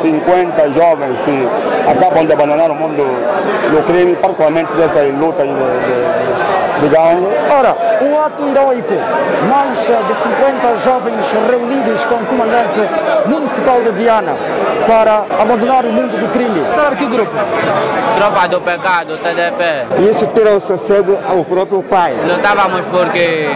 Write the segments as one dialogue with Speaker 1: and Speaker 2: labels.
Speaker 1: 50 jovens que acabam de abandonar o mundo do crime, particularmente dessas lutas de gangue.
Speaker 2: Ora, um ato heroico, mais de 50 jovens reunidos com o comandante municipal de Viana para abandonar o mundo do crime. Sabe que grupo?
Speaker 3: Tropa do Pecado, TDP.
Speaker 4: E isso tira o sossego ao próprio pai.
Speaker 3: Lutávamos porque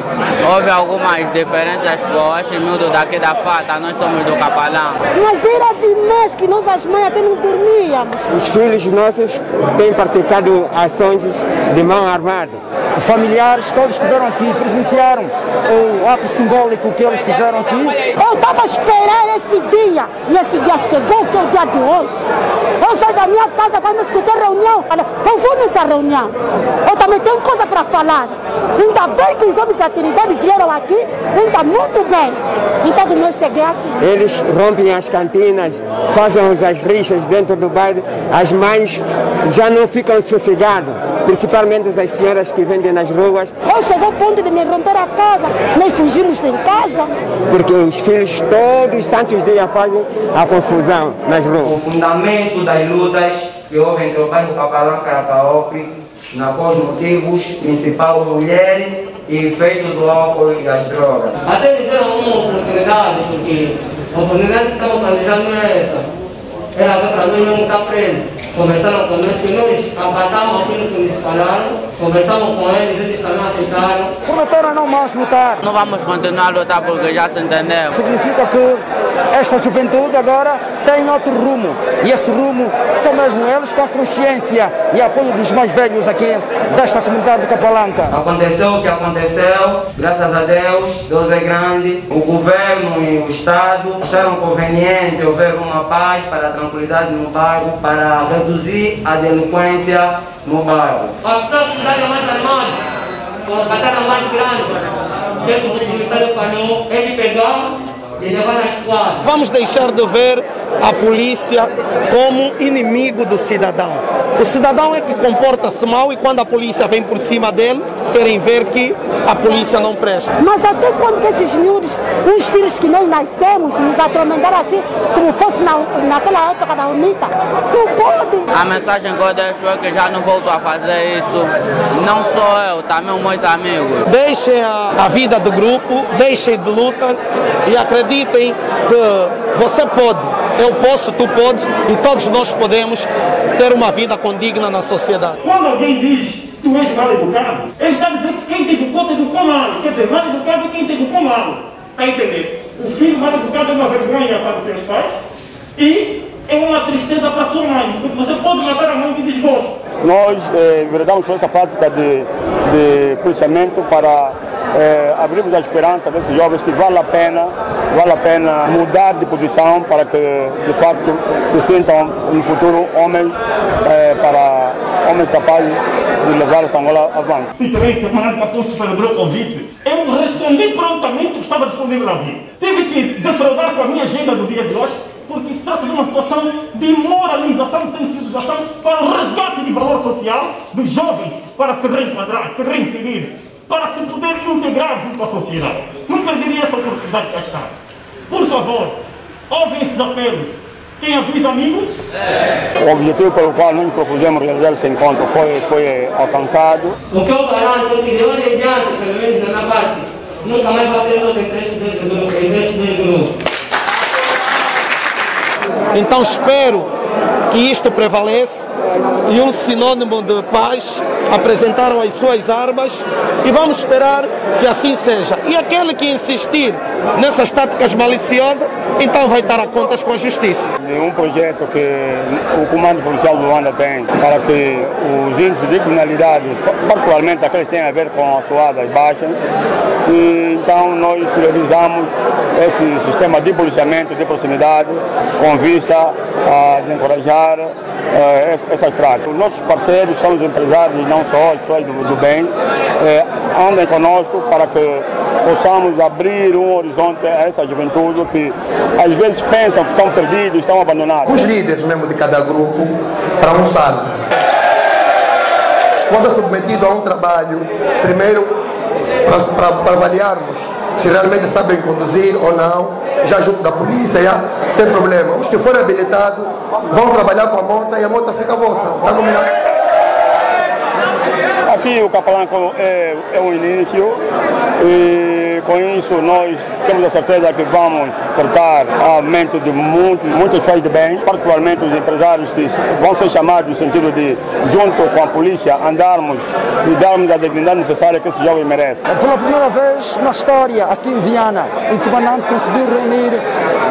Speaker 3: houve algumas diferenças com o miúdo daqui da Fata, nós somos do Capalão.
Speaker 5: Mas era demais que nós as mães até não dormíamos.
Speaker 4: Os filhos nossos têm praticado ações de mão armada.
Speaker 2: Familiares todos estiveram aqui, presenciaram o ato simbólico que eles fizeram aqui.
Speaker 5: Eu estava a esperar esse dia, e esse dia chegou, que é o dia de hoje. Eu saí da minha casa quando escutei reunião, eu vou nessa reunião. Eu também tenho coisa para falar. Ainda bem que os homens da Trindade vieram aqui, ainda muito bem. Então como eu cheguei aqui.
Speaker 4: Eles rompem as cantinas, fazem as rixas dentro do bairro, as mães já não ficam sossegadas, principalmente as senhoras que vendem nas ruas.
Speaker 5: Eu cheguei ao ponto de me romper a casa, nós fugimos de casa.
Speaker 4: Porque os filhos todos os santos dias fazem a confusão nas ruas.
Speaker 6: O fundamento das lutas que houve entre o bairro Capalão e Carapaope, na qual os motivos principais mulher e efeito do álcool e das drogas.
Speaker 7: Até eles deram uma oportunidade, porque a oportunidade que estavam planejando é essa. Era para nós mesmo estar presos. Conversaram conosco e nós acatamos aquilo que nos falaram, conversamos com eles também aceitaram.
Speaker 2: Prometeram não mais lutar.
Speaker 3: Não vamos continuar a lutar porque já se entendeu.
Speaker 2: Significa que esta juventude agora tem outro rumo. E esse rumo são mesmo eles com a consciência e apoio dos mais velhos aqui desta comunidade de Capalanca.
Speaker 6: Aconteceu o que aconteceu, graças a Deus, Deus é grande. O governo e o Estado acharam conveniente haver uma paz para a tranquilidade no bairro, para reduzir a delinquência no bairro.
Speaker 7: A pessoa que cidade é mais armada, com a batalha mais grande, dentro do comissário falou, é de pegar e levar na esquadra.
Speaker 2: Vamos deixar de ver a polícia como inimigo do cidadão. O cidadão é que comporta-se mal e quando a polícia vem por cima dele, querem ver que a polícia não presta.
Speaker 5: Mas até quando que esses miúdos, os filhos que nós nascemos, nos atormentaram assim, como fosse naquela época da UNITA, não pode.
Speaker 3: A mensagem que eu deixo é que já não volto a fazer isso. Não só eu, também os meus amigos.
Speaker 2: Deixem a vida do grupo, deixem de luta e acreditem que você pode. Eu posso, tu podes e todos nós podemos ter uma vida condigna na sociedade.
Speaker 8: Quando alguém diz que tu és mal educado, ele está dizendo que quem te educou mal. Quer dizer, mal educado é quem te educou mal. Está a entender? O filho mal educado é uma vergonha para os seus pais e é uma tristeza para a sua mãe, porque você pode matar a mãe de desgosto.
Speaker 1: Nós enveredamos por essa prática de policiamento para abrirmos a esperança desses jovens que vale a pena mudar de posição para que, de facto, se sintam no futuro homens capazes de levar essa Angola avante.
Speaker 8: Sinceramente, comandante Aposto celebrou o convite. Eu respondi prontamente que estava disponível a vir. Tive que defraudar com a minha agenda do dia de hoje, porque se trata de uma situação de moralização e sensibilização para o resgate de valor social dos jovens, para se reenquadrar, se reinserir, para se poder integrar junto à sociedade. Não perderia essa oportunidade que está. Por favor, ouvem esses apelos. Quem avisa amigos?
Speaker 1: O objetivo pelo qual nós propusemos realizar esse encontro foi alcançado.
Speaker 7: O que eu garanto é que de hoje em diante, pelo menos na minha parte, nunca mais vai ter outro interesse desse grupo.
Speaker 2: Então espero que isto prevaleça e um sinônimo de paz apresentaram as suas armas e vamos esperar que assim seja. E aquele que insistir nessas táticas maliciosas, então vai estar a contas com a justiça.
Speaker 1: Um projeto que o Comando Policial do Luanda tem para que os índices de criminalidade, particularmente aqueles que têm a ver com assoadas, baixem. E então nós priorizamos esse sistema de policiamento de proximidade com vista a encorajar essas práticas. Os nossos parceiros são os empresários, não só as pessoas do bem, andem conosco para que possamos abrir um horizonte a essa juventude que às vezes pensam que estão perdidos, estão abandonados.
Speaker 9: Os líderes mesmo de cada grupo para um saldo. Vamos ser submetidos a um trabalho, primeiro para avaliarmos se realmente sabem conduzir ou não, já junto da polícia, já, sem problema. Os que forem habilitados vão trabalhar com a moto e a moto fica vossa. Tá combinado?
Speaker 1: Aqui o Capalanco é o início e com isso nós temos a certeza que vamos portar aumento de muitas coisas de bem, particularmente os empresários que vão ser chamados no sentido de, junto com a polícia, andarmos e darmos a dignidade necessária que esse jovem merece.
Speaker 10: Pela primeira vez na história, aqui em Viana, o comandante conseguiu reunir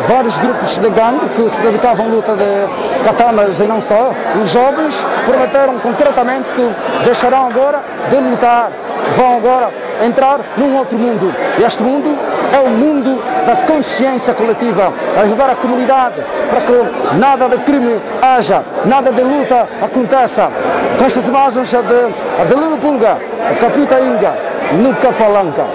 Speaker 10: vários grupos de gangue que se dedicavam à luta de katanas e não só. Os jovens prometeram concretamente que deixarão agora de lutar, vão agora entrar num outro mundo. E este mundo é o mundo da consciência coletiva, ajudar a comunidade para que nada de crime haja, nada de luta aconteça. Com estas imagens de Lilo Punga, Capita Inga, no Capalanca.